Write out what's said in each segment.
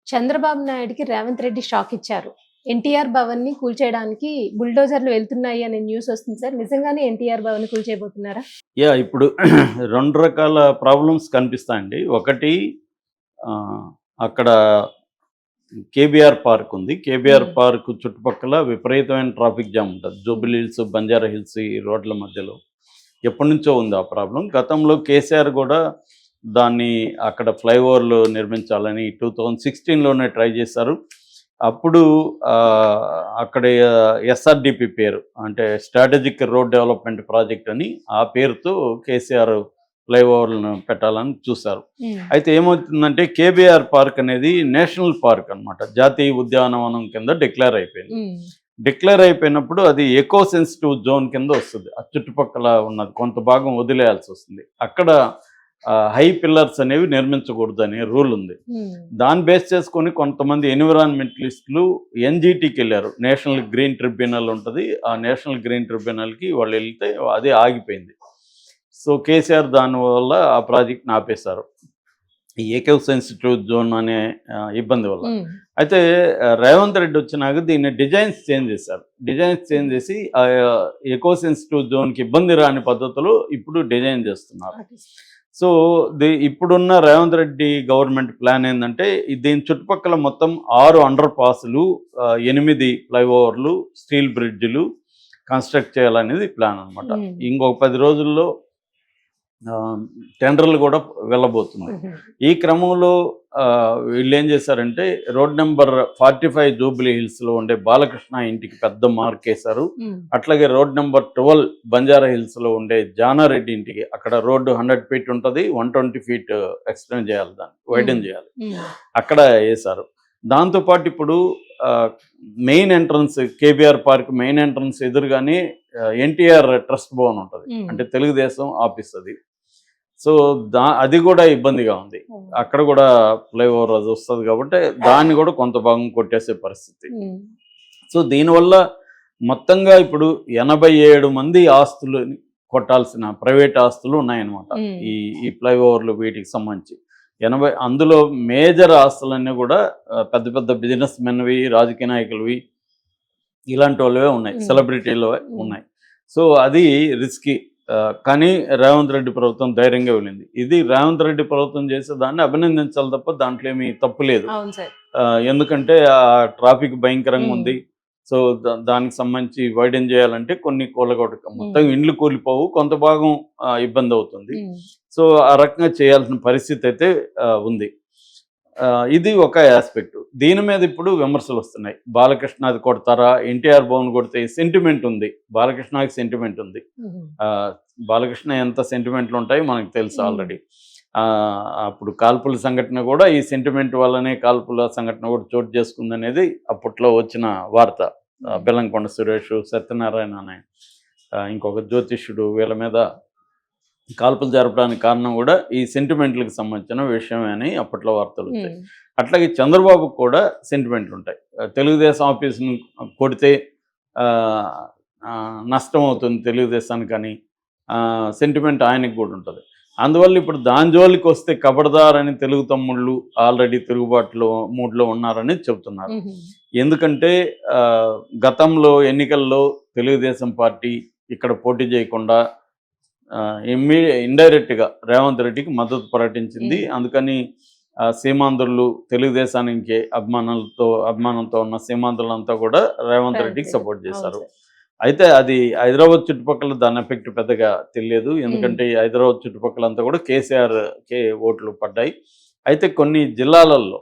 చంద్రబాబు నాయుడుకి రేవంత్ రెడ్డి షాక్ ఇచ్చారు. ఎన్టీఆర్ భవన్‌ని కూల్చేయడానికి బుల్డోజర్‌లు వెళ్తున్నాయి అనే న్యూస్ వస్తుంది సార్. నిజంగానే ఎన్టీఆర్ భవన్‌ని కూల్చేయబోతున్నారా? ఇప్పుడు 2 రకాల ప్రాబ్లమ్స్ కనిపిస్తాయండి. ఒకటి ఆహ్, అక్కడ కేబీఆర్ పార్క్ ఉంది. కేబీఆర్ హ్మ్. పార్క్ చుట్టుపక్కల విపరీతమైన ట్రాఫిక్ జామ్ ఉంటది. జూబిలీ హిల్స్, బంజారా హిల్స్ ఈ రోడ్ల మధ్యలో. ఎప్పటినుంచో ఉంది ఆ ప్రాబ్లమ్. గతంలో కేసీఆర్ గూడా దాన్ని అక్కడ ఫ్లైఓవర్‌లు నిర్మించాలని 2016లోనే ట్రై చేశారు. అప్పుడు అక్కడ ఎస్ఆర్‌డిపి పేరు అంటే స్ట్రాటజిక్ రోడ్ డెవలప్‌మెంట్ ప్రాజెక్ట్ అని ఆ పేరుతో కేసీఆర్ ఫ్లైఓవర్‌లను పెట్టాలని చూశారు. హ్మ్. అయితే ఏమవుతుందంటే కేబీఆర్ పార్క్ అనేది నేషనల్ పార్క్ అన్నమాట. జాతీయ ఉద్యానవనం కింద డిక్లేర్ అయిపోయింది. హ్మ్. డిక్లేర్ అయిపోయినప్పుడు అది ఎకో సెన్సిటివ్ జోన్ కింద వస్తుంది. ఆ చుట్టుపక్కల ఉన్నది కొంత భాగం వదిలేయాల్సి వస్తుంది. అక్కడ హై పిల్లర్స్ అనేవి నిర్మించకూడదు అనే రూల్ ఉంది. హ్మ్. దాన్ని బేస్ చేసుకొని కొంతమంది ఎన్విరాన్మెంటలిస్టులు ఎన్జిటికి వెళ్ళారు. నేషనల్ గ్రీన్ ట్రిబ్యునల్ ఉంటుంది. ఆ నేషనల్ గ్రీన్ ట్రిబ్యునల్కి వాళ్ళు వెళ్తే అదే ఆగిపోయింది. సో కేసీఆర్ దానివల్ల ఆ ప్రాజెక్ట్ని ఆపేశారు. ఈ ఎకో సెన్సిటివ్ జోన్ అనే ఇబ్బంది వల్ల. హ్మ్. అయితే రేవంత్ రెడ్డి వచ్చినాక దీన్ని డిజైన్స్ చేంజ్ చేశారు. డిజైన్స్ చేంజ్ చేసి ఎకో సెన్సిటివ్ జోన్కి ఇబ్బంది రాని పద్ధతిలో ఇప్పుడు డిజైన్ చేస్తున్నారు. సో ఇప్పుడున్న రేవంత్ రెడ్డి గవర్నమెంట్ ప్లాన్ ఏంటంటే దీని చుట్టుపక్కల మొత్తం 6 అండర్ పాస్లు, 8 ఫ్లైఓవర్లు, స్టీల్ బ్రిడ్జ్లు కన్స్ట్రక్ట్ చేయాలనేది ప్లాన్ అనమాట. హ్మ్. ఇంకొక 10 రోజుల్లో టెండర్లు కూడా వెళ్ళబోతుంది. హుహు. ఈ క్రమంలో వీళ్ళు ఏం చేశారంటే రోడ్ నెంబర్ 45 జూబ్లీ హిల్స్లో ఉండే బాలకృష్ణ ఇంటికి పెద్ద మార్క్ వేశారు. హ్మ్. అట్లాగే రోడ్ నెంబర్ 12 బంజారా హిల్స్లో ఉండే జానారెడ్డి ఇంటికి అక్కడ రోడ్డు 100 ఫీట్ ఉంటుంది, 120 ఫీట్ ఎక్స్టెండ్ చేయాలి, దాన్ని వైడెన్ చేయాలి, హ్మ్. అక్కడ వేశారు. దాంతోపాటు ఇప్పుడు main entrance KBR park main entrance ఎదురుగానే ఎన్టీఆర్ ట్రస్ట్ భవన్ ఉంటుంది. హ్మ్. అంటే తెలుగుదేశం ఆఫీస్ అది. సో అది కూడా ఇబ్బందిగా ఉంది. హ్మ్. అక్కడ కూడా ఫ్లైఓవర్ అది వస్తుంది కాబట్టి దాన్ని కూడా కొంత భాగం కొట్టేసే పరిస్థితి. హ్మ్. సో దీనివల్ల మొత్తంగా ఇప్పుడు 87 మంది ఆస్తులు కొట్టాల్సిన ప్రైవేట్ ఆస్తులు ఉన్నాయన్నమాట. హ్మ్. ఈ ఈ ఫ్లైఓవర్లు వీటికి సంబంధించి 80, అందులో మేజర్ ఆస్తులన్నీ కూడా పెద్ద పెద్ద బిజినెస్ మెన్వి, రాజకీయ నాయకులవి, ఇలాంటి వాళ్ళవే ఉన్నాయి, హ్మ్. సెలబ్రిటీలు హ్మ్. ఉన్నాయి. సో అది రిస్కీ. కానీ రేవంత్ రెడ్డి ప్రభుత్వం ధైర్యంగా వెళ్ళింది. ఇది రేవంత్ రెడ్డి ప్రభుత్వం చేసే దాన్ని అభినందించాలి తప్ప దాంట్లో ఏమీ తప్పు లేదు. అవును సార్. ఎందుకంటే ఆ ట్రాఫిక్ భయంకరంగా హ్మ్. ఉంది. సో దానికి సంబంధించి వైడెన్ చేయాలంటే కొన్ని కూలగొట్టక మొత్తం హ్మ్. ఇండ్లు కూలిపోవు, కొంత భాగం ఇబ్బంది అవుతుంది. హ్మ్. సో ఆ రకంగా చేయాల్సిన పరిస్థితి అయితే ఉంది. ఇది ఒక ఆస్పెక్ట్. దీని మీద ఇప్పుడు విమర్శలు వస్తున్నాయి. బాలకృష్ణ అది కొడతారా? ఎన్టీఆర్ భవన్ కొడితే సెంటిమెంట్ ఉంది. బాలకృష్ణకి సెంటిమెంట్ ఉంది. హుహు. బాలకృష్ణ ఎంత సెంటిమెంట్లు ఉంటాయో మనకు తెలుసు హ్మ్. ఆల్రెడీ. అప్పుడు కాల్పుల సంఘటన కూడా ఈ సెంటిమెంట్ వల్లనే కాల్పుల సంఘటన కూడా చోటు చేసుకుందనేది అప్పట్లో వచ్చిన వార్త. బెల్లంకొండ సురేష్, సత్యనారాయణ అనే ఇంకొక జ్యోతిష్యుడు వీళ్ళ మీద కాల్పులు జరపడానికి కారణం కూడా ఈ సెంటిమెంట్లకు సంబంధించిన విషయమే అని అప్పట్లో వార్తలు వచ్చాయి. హ్మ్. అట్లాగే చంద్రబాబుకు కూడా సెంటిమెంట్లు ఉంటాయి. తెలుగుదేశం ఆఫీస్‌ని కొడితే నష్టం అవుతుంది తెలుగుదేశానికని సెంటిమెంట్ ఆయనకి కూడా ఉంటుంది. అందువల్ల ఇప్పుడు దాని జోలికి వస్తే కబడ్దార్ అని తెలుగు తమ్ముళ్ళు ఆల్రెడీ తిరుగుబాటులో మూడ్లో ఉన్నారని చెబుతున్నారు. హుహు. ఎందుకంటే గతంలో ఎన్నికల్లో తెలుగుదేశం పార్టీ ఇక్కడ పోటీ చేయకుండా ఇండైరెక్ట్గా రేవంత్ రెడ్డికి మద్దతు ప్రకటించింది. హ్మ్. అందుకని సీమాంధ్రులు, తెలుగుదేశానికి అభిమానంతో ఉన్న సీమాంధ్రులంతా కూడా రేవంత్ రెడ్డికి సపోర్ట్ అవును చేశారు. సార్. అయితే అది హైదరాబాద్ చుట్టుపక్కల దాని ఎఫెక్ట్ పెద్దగా తెలియదు. హ్మ్. ఎందుకంటే ఈ హైదరాబాద్ చుట్టుపక్కలంతా కూడా కేసీఆర్‌కే ఓట్లు పడ్డాయి. అయితే కొన్ని జిల్లాలలో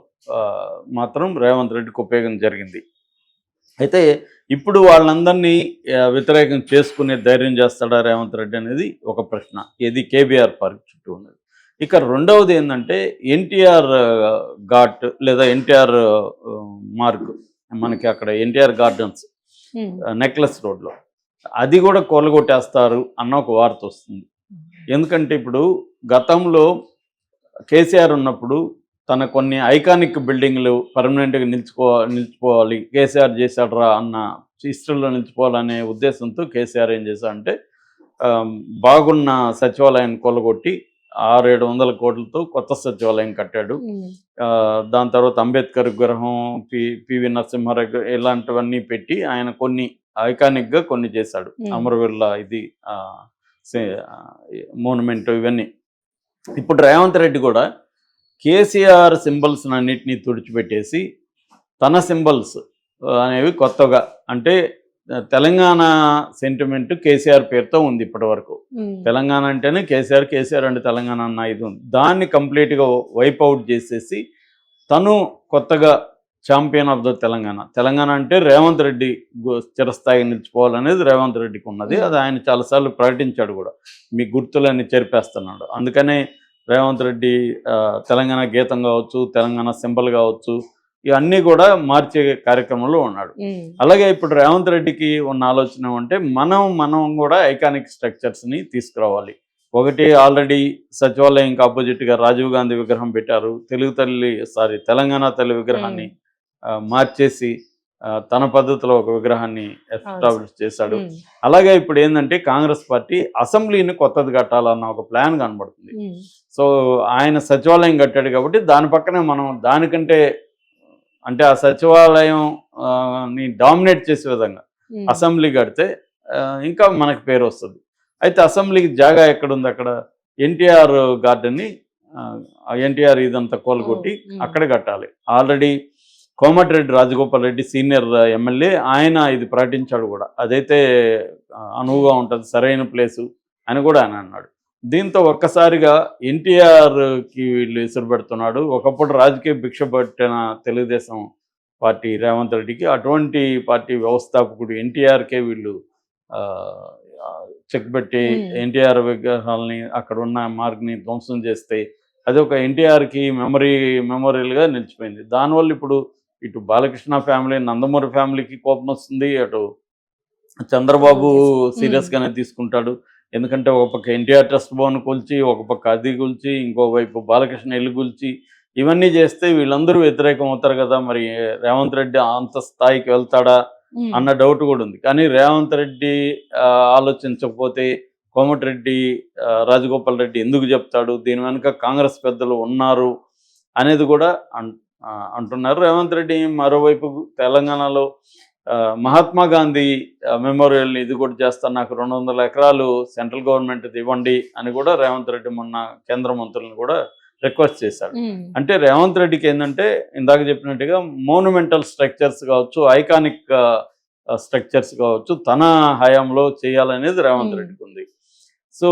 మాత్రం రేవంత్ రెడ్డికి ఉపయోగం జరిగింది. అయితే ఇప్పుడు వాళ్ళందరినీ వ్యతిరేకం చేసుకునే ధైర్యం చేస్తాడా రేవంత్ రెడ్డి అనేది ఒక ప్రశ్న. ఇది కేబీఆర్ పార్క్ చుట్టూ ఉన్నది. ఇక రెండవది ఏంటంటే ఎన్టీఆర్ ఘాట్ లేదా ఎన్టీఆర్ మార్గ్, మనకి అక్కడ ఎన్టీఆర్ గార్డెన్స్ హ్మ్. నెక్లెస్ రోడ్లో అది కూడా కూలగొట్టేస్తారు అన్న ఒక వార్త వస్తుంది. ఎందుకంటే ఇప్పుడు గతంలో కేసీఆర్ ఉన్నప్పుడు తన కొన్ని ఐకానిక్ బిల్డింగ్లు పర్మనెంట్గా నిలిచిపోవాలి, కేసీఆర్ చేశాడరా అన్న హిస్టరీలో నిలిచిపోవాలనే ఉద్దేశంతో కేసీఆర్ ఏం చేశాడంటే బాగున్న సచివాలయాన్ని కొల్లగొట్టి 600-700 కోట్లతో కొత్త సచివాలయం కట్టాడు. దాని తర్వాత అంబేద్కర్ విగ్రహం, పివి నరసింహారావు ఇలాంటివన్నీ పెట్టి ఆయన కొన్ని ఐకానిక్గా కొన్ని చేశాడు. అమరవీరుల ఇది మోనుమెంట్ ఇవన్నీ. ఇప్పుడు రేవంత్ రెడ్డి కూడా కేసీఆర్ సింబల్స్ అన్నిటినీ తుడిచిపెట్టేసి తన సింబల్స్ అనేవి కొత్తగా, అంటే తెలంగాణ సెంటిమెంట్ కేసీఆర్ పేరుతో ఉంది ఇప్పటి వరకు. తెలంగాణ అంటేనే కేసీఆర్ అంటే తెలంగాణ అన్న ఇది ఉంది. దాన్ని కంప్లీట్గా వైప్ అవుట్ చేసేసి తను కొత్తగా ఛాంపియన్ ఆఫ్ ద తెలంగాణ అంటే రేవంత్ రెడ్డి చిరస్థాయిగా నిలిచిపోవాలనేది రేవంత్ రెడ్డికి ఉన్నది. అది ఆయన చాలాసార్లు ప్రకటించాడు కూడా, మీ గుర్తులన్నీ చెరిపేస్తున్నాడు. అందుకనే రేవంత్ రెడ్డి తెలంగాణ గీతం కావచ్చు, తెలంగాణ సింబల్ కావచ్చు, ఇవన్నీ కూడా మార్చే కార్యక్రమంలో ఉన్నాడు. అలాగే ఇప్పుడు రేవంత్ రెడ్డికి ఉన్న ఆలోచన అంటే మనం కూడా ఐకానిక్ స్ట్రక్చర్స్ని తీసుకురావాలి. ఒకటి, ఆల్రెడీ సచివాలయంకి ఆపోజిట్గా రాజీవ్ గాంధీ విగ్రహం పెట్టారు. తెలంగాణ తల్లి విగ్రహాన్ని మార్చేసి తన పద్ధతిలో ఒక విగ్రహాన్ని ఎస్టాబ్లిష్ చేశాడు. అలాగే ఇప్పుడు ఏంటంటే కాంగ్రెస్ పార్టీ అసెంబ్లీని కొత్తది కట్టాలన్న ఒక ప్లాన్ కనబడుతుంది. సో ఆయన సచివాలయం కట్టాడు కాబట్టి దాని పక్కనే మనం దానికంటే అంటే ఆ సచివాలయం ని డామినేట్ చేసే విధంగా అసెంబ్లీ కడితే ఇంకా మనకు పేరు వస్తుంది. అయితే అసెంబ్లీకి జాగా ఎక్కడుంది? అక్కడ ఎన్టీఆర్ గార్డెన్ని ఎన్టీఆర్ ఇదంతా కోలుకొట్టి అక్కడ కట్టాలి. Already Komatireddy Rajagopal Reddy senior MLA ఆయన ఇది ప్రకటించాడు కూడా, అదైతే అనువుగా ఉంటుంది, సరైన ప్లేసు అని కూడా ఆయన అన్నాడు. దీంతో ఒక్కసారిగా ఎన్టీఆర్కి వీళ్ళు ఎసురు పెడుతున్నాడు. ఒకప్పుడు రాజకీయ భిక్ష పట్టిన తెలుగుదేశం పార్టీ రేవంత్ రెడ్డికి అటువంటి పార్టీ వ్యవస్థాపకుడు ఎన్టీఆర్కే వీళ్ళు చెక్ పెట్టి ఎన్టీఆర్ విగ్రహాలని అక్కడ ఉన్న మార్గ్ని ధ్వంసం చేస్తే అది ఒక ఎన్టీఆర్కి మెమోరియల్గా నిలిచిపోయింది. దానివల్ల ఇప్పుడు ఇటు బాలకృష్ణ ఫ్యామిలీ, నందమూరి ఫ్యామిలీకి కోపం వస్తుంది, అటు చంద్రబాబు సీరియస్గానే తీసుకుంటాడు. ఎందుకంటే ఒక పక్క ఎన్టీఆర్ ట్రస్ట్ భవన్ కూల్చి, ఒక పక్క అది కూల్చి, ఇంకోవైపు బాలకృష్ణ ఇల్లు కూల్చి, ఇవన్నీ చేస్తే వీళ్ళందరూ వ్యతిరేకం అవుతారు కదా. మరి రేవంత్ రెడ్డి అంత స్థాయికి వెళ్తాడా అన్న డౌట్ కూడా ఉంది. కానీ రేవంత్ రెడ్డి ఆలోచించకపోతే కోమటిరెడ్డి రాజగోపాల్ రెడ్డి ఎందుకు చెప్తాడు? దీని వెనుక కాంగ్రెస్ పెద్దలు ఉన్నారు అనేది కూడా అంటున్నారు. రేవంత్ రెడ్డి మరోవైపు తెలంగాణలో మహాత్మా గాంధీ మెమోరియల్ ఇది కూడా చేస్తాను, నాకు 200 ఎకరాలు సెంట్రల్ గవర్నమెంట్ ఇవ్వండి అని కూడా రేవంత్ రెడ్డి మొన్న కేంద్ర మంత్రులను కూడా రిక్వెస్ట్ చేశాడు. అంటే రేవంత్ రెడ్డికి ఏంటంటే ఇందాక చెప్పినట్టుగా మోనుమెంటల్ స్ట్రక్చర్స్ కావచ్చు, ఐకానిక్ స్ట్రక్చర్స్ కావచ్చు, తన హయాంలో చేయాలనేది రేవంత్ రెడ్డికి ఉంది. సో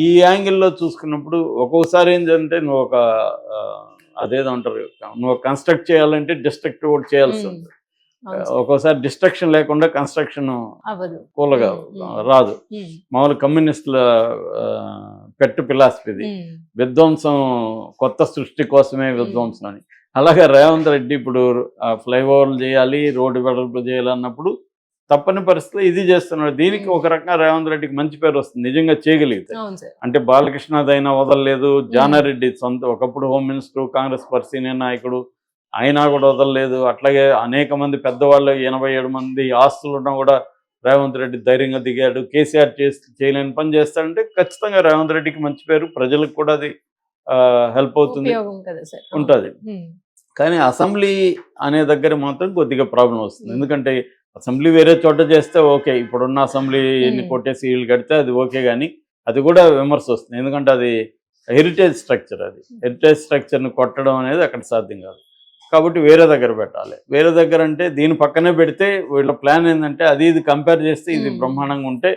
ఈ యాంగిల్లో చూసుకున్నప్పుడు ఒక్కొక్కసారి ఏంటంటే నువ్వు ఒక అదేదో అంటారు, నువ్వు కన్స్ట్రక్ట్ చేయాలంటే డిస్ట్రక్ట్ కూడా చేయాల్సి ఉంది. ఒక్కోసారి డిస్ట్రక్షన్ లేకుండా కన్స్ట్రక్షన్ కూలగా రాదు. మామూలు కమ్యూనిస్టుల పెట్టు ఫిలాసఫీది, విధ్వంసం కొత్త సృష్టి కోసమే విధ్వంసం అని. అలాగే రేవంత్ రెడ్డి ఇప్పుడు ఫ్లైఓవర్లు చేయాలి, రోడ్డు వెడల్పు చేయాలన్నప్పుడు తప్పని పరిస్థితుల్లో ఇది చేస్తున్నాడు. దీనికి ఒక రకంగా రేవంత్ రెడ్డికి మంచి పేరు వస్తుంది నిజంగా చేయగలిగితే. అంటే బాలకృష్ణదైనా వదలలేదు, జానారెడ్డి ఒకప్పుడు home minister, Congress party senior నాయకుడు, అయినా కూడా వదలలేదు. అట్లాగే అనేక మంది పెద్దవాళ్ళు 87 మంది ఆస్తులున్నా కూడా రేవంత్ రెడ్డి ధైర్యంగా దిగాడు. కేసీఆర్ చేయలేని పని చేస్తాడంటే ఖచ్చితంగా రేవంత్ రెడ్డికి మంచి పేరు, ప్రజలకు కూడా అది హెల్ప్ అవుతుంది, ఉంటుంది. కానీ అసెంబ్లీ అనే దగ్గర మాత్రం కొద్దిగా ప్రాబ్లం వస్తుంది. ఎందుకంటే అసెంబ్లీ వేరే చోట చేస్తే ఓకే, ఇప్పుడున్న అసెంబ్లీని కొట్టేసి వీళ్ళు కడితే అది ఓకే, కానీ అది కూడా విమర్శ వస్తుంది. ఎందుకంటే అది హెరిటేజ్ స్ట్రక్చర్, అది హెరిటేజ్ స్ట్రక్చర్ని కొట్టడం అనేది అక్కడ సాధ్యం కాదు. కాబట్టి వేరే దగ్గర పెట్టాలి. వేరే దగ్గర అంటే దీని పక్కనే పెడితే వీళ్ళ ప్లాన్ ఏంటంటే అది ఇది కంపేర్ చేస్తే ఇది బ్రహ్మాండంగా ఉంటే